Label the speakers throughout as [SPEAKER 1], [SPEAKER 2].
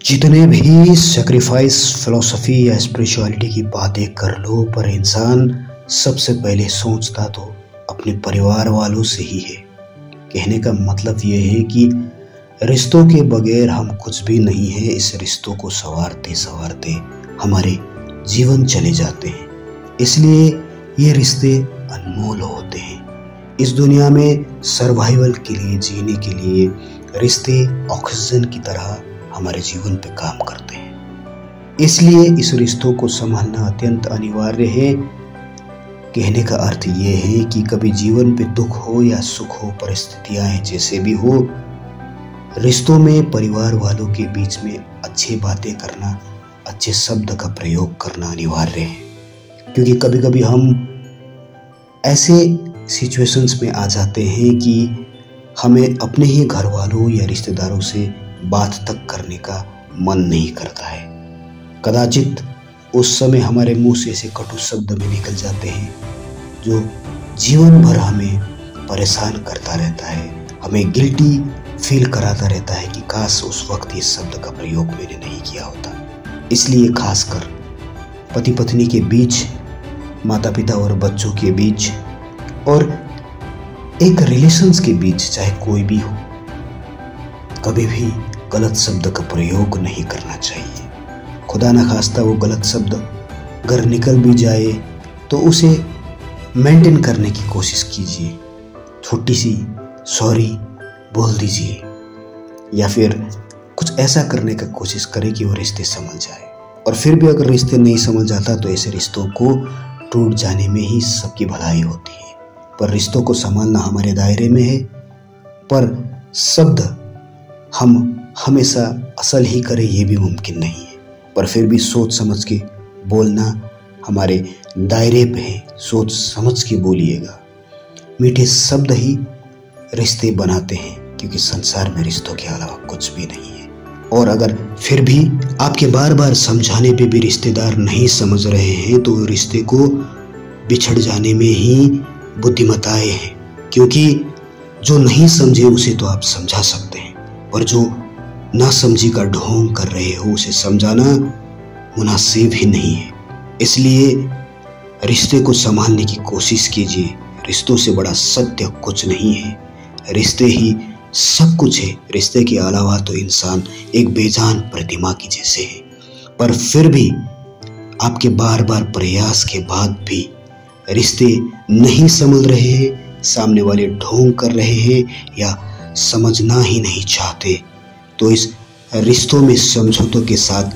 [SPEAKER 1] जितने भी sacrifice philosophy या स्पिरिचुअलिटी की बातें कर लो, पर इंसान सबसे पहले सोचता तो अपने परिवार वालों से ही है। कहने का मतलब ये है कि रिश्तों के बगैर हम कुछ भी नहीं है। इस रिश्तों को संवारते संवारते हमारे जीवन चले जाते हैं, इसलिए ये रिश्ते अनमोल होते हैं। इस दुनिया में सर्वाइवल के लिए, जीने के लिए रिश्ते ऑक्सीजन की तरह हमारे जीवन पे काम करते हैं। इसलिए इस रिश्तों को संभालना अत्यंत अनिवार्य है। कहने का अर्थ ये है कि कभी जीवन पे दुख हो या सुख हो, परिस्थितियां जैसे भी हो, रिश्तों में परिवार वालों के बीच में अच्छी बातें करना, अच्छे शब्द का प्रयोग करना अनिवार्य है। क्योंकि कभी कभी हम ऐसे सिचुएशंस में आ जाते हैं कि हमें अपने ही घर वालों या रिश्तेदारों से बात तक करने का मन नहीं करता है। कदाचित उस समय हमारे मुंह से ऐसे कटु शब्द में निकल जाते हैं जो जीवन भर हमें परेशान करता रहता है, हमें गिल्टी फील कराता रहता है कि काश उस वक्त इस शब्द का प्रयोग मैंने नहीं किया होता। इसलिए खासकर पति पत्नी के बीच, माता पिता और बच्चों के बीच, और एक रिलेशंस के बीच, चाहे कोई भी हो, कभी भी गलत शब्द का प्रयोग नहीं करना चाहिए। खुदा न खास्ता वो गलत शब्द अगर निकल भी जाए तो उसे मेंटेन करने की कोशिश कीजिए। छोटी सी सॉरी बोल दीजिए, या फिर कुछ ऐसा करने का कोशिश करें कि वो रिश्ते समझ जाए। और फिर भी अगर रिश्ते नहीं समझ जाता तो ऐसे रिश्तों को टूट जाने में ही सबकी भलाई होती है। पर रिश्तों को संभालना हमारे दायरे में है, पर शब्द हम हमेशा असल ही करें ये भी मुमकिन नहीं है। पर फिर भी सोच समझ के बोलना हमारे दायरे पे है। सोच समझ के बोलिएगा। मीठे शब्द ही रिश्ते बनाते हैं, क्योंकि संसार में रिश्तों के अलावा कुछ भी नहीं है। और अगर फिर भी आपके बार बार समझाने पे भी रिश्तेदार नहीं समझ रहे हैं तो रिश्ते को बिछड़ जाने में ही बुद्धिमताएं हैं। क्योंकि जो नहीं समझे उसे तो आप समझा सकते हैं, और जो ना समझी का ढोंग कर रहे हो उसे समझाना मुनासिब ही नहीं है। इसलिए रिश्ते को संभालने की कोशिश कीजिए। रिश्तों से बड़ा सत्य कुछ नहीं है। रिश्ते ही सब कुछ है। रिश्ते के अलावा तो इंसान एक बेजान प्रतिमा की जैसे है। पर फिर भी आपके बार बार प्रयास के बाद भी रिश्ते नहीं समझ रहे हैं, सामने वाले ढोंग कर रहे हैं या समझना ही नहीं चाहते, तो इस रिश्तों में समझौतों के साथ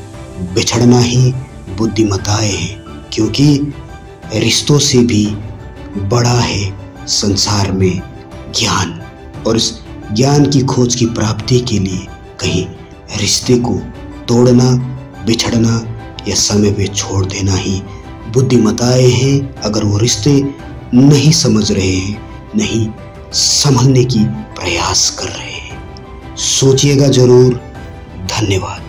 [SPEAKER 1] बिछड़ना ही बुद्धिमताएं हैं। क्योंकि रिश्तों से भी बड़ा है संसार में ज्ञान, और इस ज्ञान की खोज की प्राप्ति के लिए कहीं रिश्ते को तोड़ना, बिछड़ना या समय पे छोड़ देना ही बुद्धिमताएं हैं। अगर वो रिश्ते नहीं समझ रहे हैं, नहीं संभलने की प्रयास कर रहे हैं, सोचिएगा जरूर। धन्यवाद।